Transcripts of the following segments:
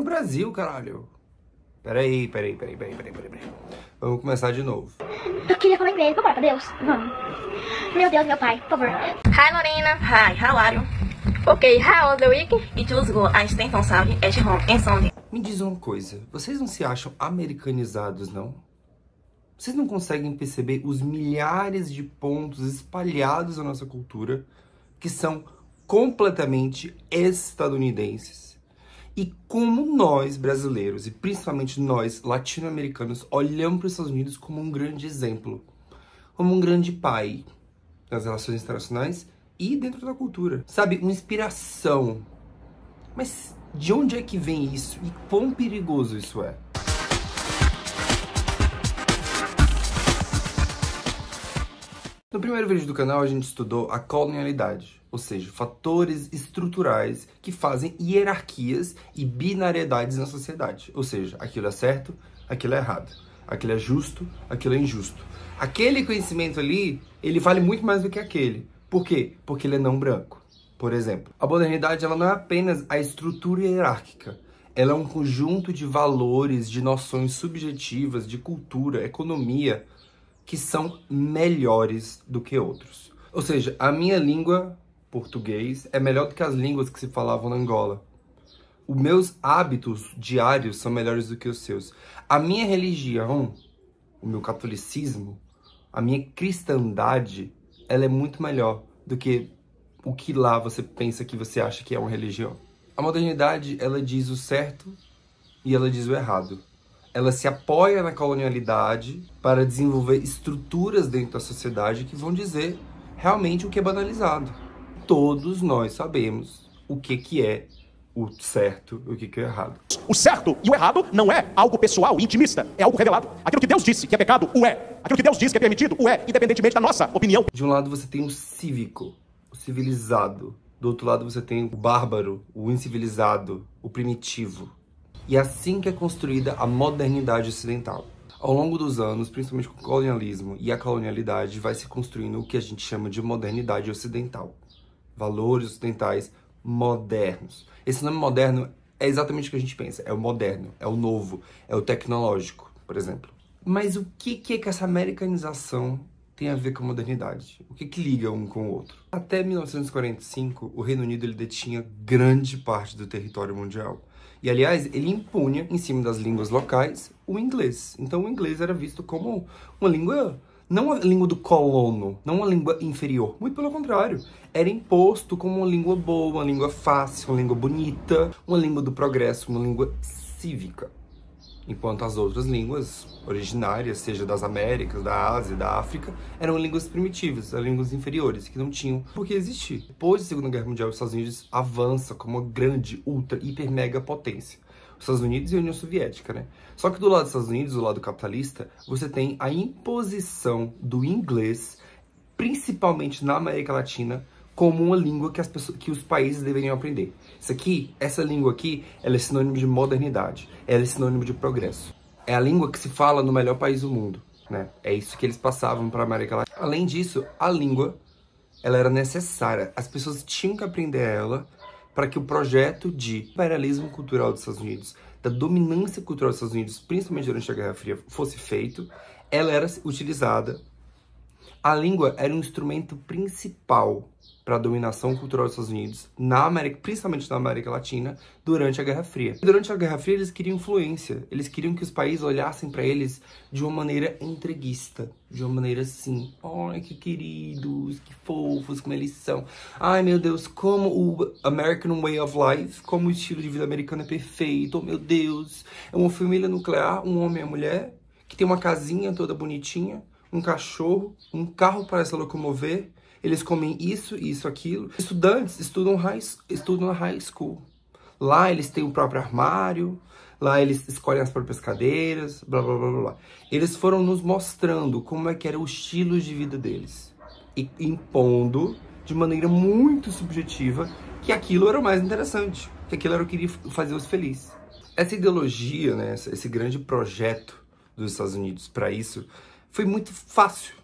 Brasil, caralho. Peraí. Vamos começar de novo. Eu queria falar inglês, vamos orar pra Deus? Vamos. Meu Deus, meu pai, por favor. Hi Lorena. Hi, how are you? Okay, how was the week? It was good. I stayed on Saturday at home and Sunday. Me diz uma coisa, vocês não se acham americanizados, não? Vocês não conseguem perceber os milhares de pontos espalhados na nossa cultura que são completamente estadunidenses? E como nós, brasileiros, e principalmente nós, latino-americanos, olhamos para os Estados Unidos como um grande exemplo, como um grande pai nas relações internacionais e dentro da cultura. Sabe, uma inspiração. Mas de onde é que vem isso? E quão perigoso isso é? No primeiro vídeo do canal, a gente estudou a colonialidade, ou seja, fatores estruturais que fazem hierarquias e binariedades na sociedade. Ou seja, aquilo é certo, aquilo é errado, aquilo é justo, aquilo é injusto. Aquele conhecimento ali, ele vale muito mais do que aquele. Por quê? Porque ele é não branco. Por exemplo, a modernidade ela não é apenas a estrutura hierárquica, ela é um conjunto de valores, de noções subjetivas, de cultura, economia, que são melhores do que outros. Ou seja, a minha língua, português, é melhor do que as línguas que se falavam na Angola. Os meus hábitos diários são melhores do que os seus. A minha religião, o meu catolicismo, a minha cristandade, ela é muito melhor do que o que lá você pensa que você acha que é uma religião. A modernidade, ela diz o certo e ela diz o errado. Ela se apoia na colonialidade para desenvolver estruturas dentro da sociedade que vão dizer realmente o que é banalizado. Todos nós sabemos o que é o certo e o que é o errado. O certo e o errado não é algo pessoal e intimista, é algo revelado. Aquilo que Deus disse que é pecado, o é. Aquilo que Deus disse que é permitido, o é, independentemente da nossa opinião. De um lado você tem o cívico, o civilizado. Do outro lado você tem o bárbaro, o incivilizado, o primitivo. E é assim que é construída a modernidade ocidental. Ao longo dos anos, principalmente com o colonialismo e a colonialidade, vai se construindo o que a gente chama de modernidade ocidental. Valores ocidentais modernos. Esse nome moderno é exatamente o que a gente pensa. É o moderno, é o novo, é o tecnológico, por exemplo. Mas o que é que essa americanização tem a ver com a modernidade? O que liga um com o outro? Até 1945, o Reino Unido ele detinha grande parte do território mundial. E, aliás, ele impunha, em cima das línguas locais, o inglês. Então, o inglês era visto como uma língua, não a língua do colono, não uma língua inferior. Muito pelo contrário. Era imposto como uma língua boa, uma língua fácil, uma língua bonita, uma língua do progresso, uma língua cívica. Enquanto as outras línguas originárias, seja das Américas, da Ásia, da África, eram línguas primitivas, eram línguas inferiores, que não tinham por que existir. Depois da Segunda Guerra Mundial, os Estados Unidos avança como uma grande, ultra, hiper, mega potência. Os Estados Unidos e a União Soviética, né? Só que do lado dos Estados Unidos, do lado capitalista, você tem a imposição do inglês, principalmente na América Latina, como uma língua que os países deveriam aprender. Essa língua aqui, ela é sinônimo de modernidade, ela é sinônimo de progresso. É a língua que se fala no melhor país do mundo, né? É isso que eles passavam para a América Latina. Além disso, a língua, ela era necessária. As pessoas tinham que aprender ela para que o projeto de imperialismo cultural dos Estados Unidos, da dominância cultural dos Estados Unidos, principalmente durante a Guerra Fria, fosse feito. Ela era utilizada. A língua era um instrumento principal para a dominação cultural dos Estados Unidos, principalmente na América Latina, durante a Guerra Fria. Durante a Guerra Fria, eles queriam influência. Eles queriam que os países olhassem para eles de uma maneira entreguista. De uma maneira assim, ai, que queridos, que fofos, como eles são. Ai, meu Deus, como o American Way of Life, como o estilo de vida americano é perfeito. Oh, meu Deus, é uma família nuclear, um homem e uma mulher, que tem uma casinha toda bonitinha, um cachorro, um carro para se locomover. Eles comem isso, isso, aquilo. Estudantes estudam na high school. Lá eles têm o próprio armário, lá eles escolhem as próprias cadeiras, blá, blá, blá, blá. Eles foram nos mostrando como é que era o estilo de vida deles. E impondo, de maneira muito subjetiva, que aquilo era o mais interessante. Que aquilo era o que iria fazer-os felizes. Essa ideologia, né, esse grande projeto dos Estados Unidos para isso, foi muito fácil.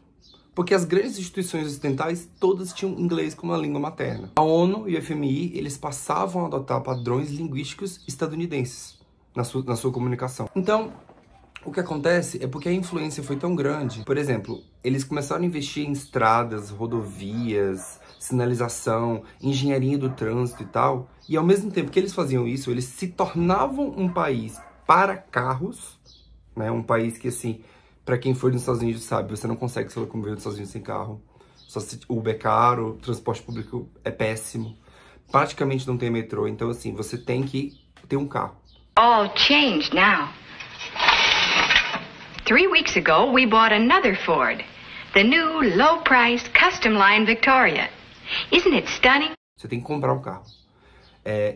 Porque as grandes instituições ocidentais, todas tinham inglês como uma língua materna. A ONU e o FMI, eles passavam a adotar padrões linguísticos estadunidenses. na sua comunicação. Então, o que acontece é porque a influência foi tão grande. Por exemplo, eles começaram a investir em estradas, rodovias, sinalização, engenharia do trânsito e tal. E ao mesmo tempo que eles faziam isso, eles se tornavam um país para carros, né? Um país que, assim, para quem for nos Estados Unidos sabe, você não consegue se locomover nos Estados Unidos sem carro. Só se Uber é caro, transporte público é péssimo. Praticamente não tem metrô, então assim, você tem que ter um carro. All changed now. 3 weeks ago, we bought another Ford. The new, low-priced, custom-line Victoria. Isn't it stunning? Você tem que comprar um carro.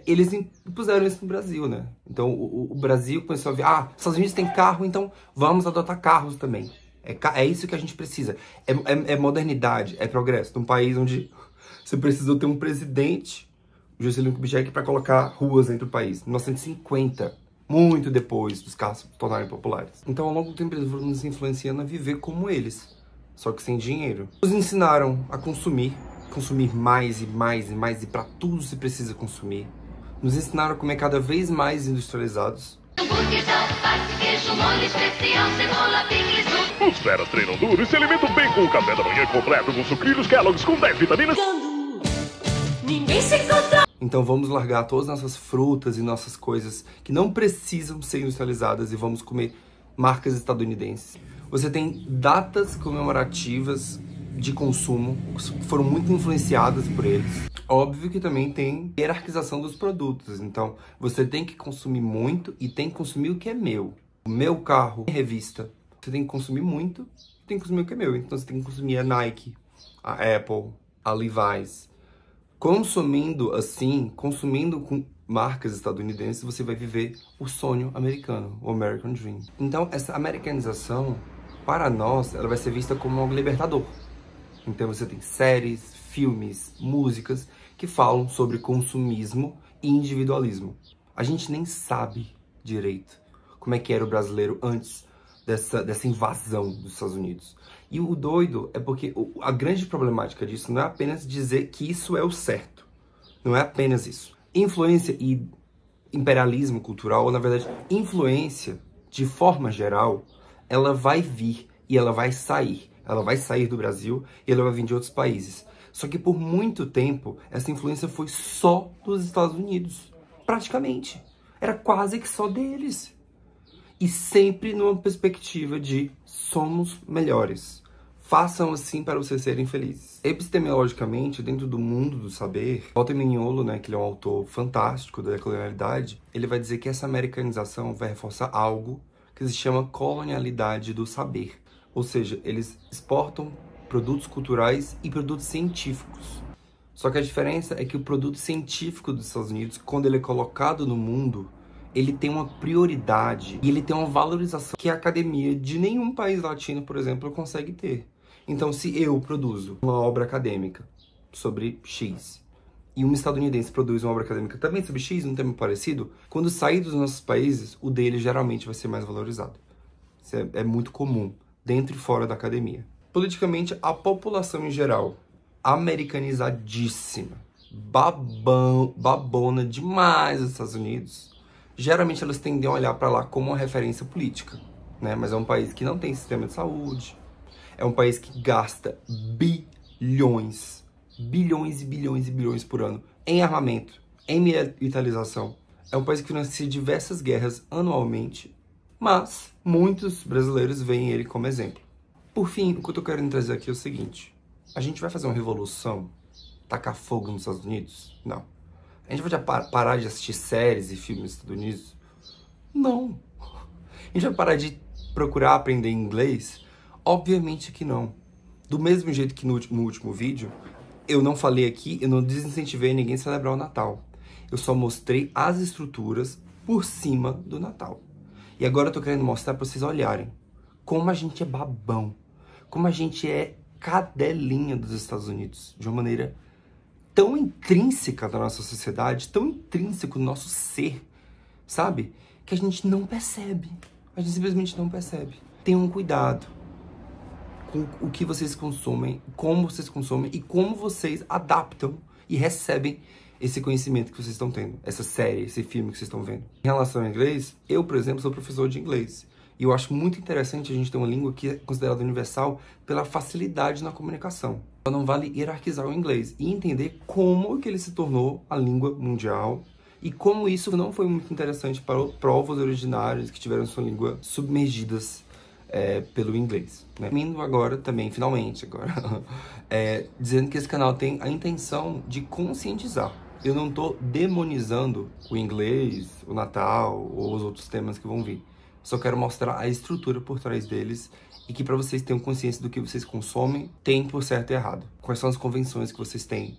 Eles impuseram isso no Brasil, né? Então, o Brasil começou a ver, os Estados Unidos tem carro, então vamos adotar carros também. É isso que a gente precisa. É modernidade, é progresso. Num país onde você precisou ter um presidente, o Juscelino Kubitschek, para colocar ruas entre o país. Em 1950, muito depois dos carros se tornarem populares. Então, ao longo do tempo, eles foram nos influenciando a viver como eles, só que sem dinheiro. Nos ensinaram a consumir mais e mais e mais, e para tudo se precisa consumir. Nos ensinaram a comer cada vez mais industrializados. Os feras treinam duro e se alimentam bem com o café da manhã completo com sucrilhos Kellogg's com 10 vitaminas. Então vamos largar todas as nossas frutas e nossas coisas que não precisam ser industrializadas e vamos comer marcas estadunidenses. Você tem datas comemorativas de consumo que foram muito influenciadas por eles. Óbvio que também tem hierarquização dos produtos. Então você tem que consumir muito e tem que consumir o que é meu. O meu carro, a revista. Você tem que consumir muito e tem que consumir o que é meu. Então você tem que consumir a Nike, a Apple, a Levi's. Consumindo assim, consumindo com marcas estadunidenses, você vai viver o sonho americano, o American Dream. Então, essa americanização, para nós, ela vai ser vista como algo libertador. Então, você tem séries, filmes, músicas que falam sobre consumismo e individualismo. A gente nem sabe direito como é que era o brasileiro antes dessa invasão dos Estados Unidos. E o doido é porque a grande problemática disso não é apenas dizer que isso é o certo. Não é apenas isso. Influência e imperialismo cultural, ou na verdade, influência, de forma geral, ela vai vir e ela vai sair. Ela vai sair do Brasil e ela vai vir de outros países. Só que por muito tempo, essa influência foi só dos Estados Unidos. Praticamente. Era quase que só deles. E sempre numa perspectiva de somos melhores. Façam assim para vocês serem felizes. Epistemologicamente, dentro do mundo do saber, Walter Mignolo, né, que ele é um autor fantástico da colonialidade, ele vai dizer que essa americanização vai reforçar algo que se chama colonialidade do saber. Ou seja, eles exportam produtos culturais e produtos científicos. Só que a diferença é que o produto científico dos Estados Unidos, quando ele é colocado no mundo, ele tem uma prioridade e ele tem uma valorização que a academia de nenhum país latino, por exemplo, consegue ter. Então, se eu produzo uma obra acadêmica sobre X e um estadunidense produz uma obra acadêmica também sobre X, um tema parecido, quando sair dos nossos países, o dele geralmente vai ser mais valorizado. Isso é muito comum, dentro e fora da academia. Politicamente, a população em geral, americanizadíssima, babona demais dos Estados Unidos, geralmente elas tendem a olhar para lá como uma referência política, né? Mas é um país que não tem sistema de saúde, é um país que gasta bilhões e bilhões e bilhões por ano em armamento, em militarização. É um país que financia diversas guerras anualmente, mas muitos brasileiros veem ele como exemplo. Por fim, o que eu tô querendo trazer aqui é o seguinte: a gente vai fazer uma revolução, tacar fogo nos Estados Unidos? Não. A gente vai parar de assistir séries e filmes nos Estados Unidos? Não. A gente vai parar de procurar aprender inglês? Obviamente que não. Do mesmo jeito que no último vídeo, eu não falei aqui, eu não desincentivei ninguém a celebrar o Natal. Eu só mostrei as estruturas por cima do Natal. E agora eu tô querendo mostrar para vocês olharem como a gente é babão, como a gente é cadelinha dos Estados Unidos, de uma maneira tão intrínseca da nossa sociedade, tão intrínseco do nosso ser, sabe? Que a gente não percebe. A gente simplesmente não percebe. Tenham cuidado com o que vocês consomem, como vocês consomem e como vocês adaptam e recebem esse conhecimento que vocês estão tendo, essa série, esse filme que vocês estão vendo. Em relação ao inglês, eu, por exemplo, sou professor de inglês. E eu acho muito interessante a gente ter uma língua que é considerada universal pela facilidade na comunicação. Então não vale hierarquizar o inglês e entender como que ele se tornou a língua mundial e como isso não foi muito interessante para povos originários que tiveram sua língua submergidas pelo inglês, né? Indo agora também, finalmente agora, dizendo que esse canal tem a intenção de conscientizar. Eu não tô demonizando o inglês, o Natal ou os outros temas que vão vir. Só quero mostrar a estrutura por trás deles e que para vocês tenham consciência do que vocês consomem, tem por certo e errado. Quais são as convenções que vocês têm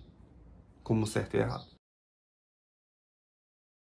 como certo e errado.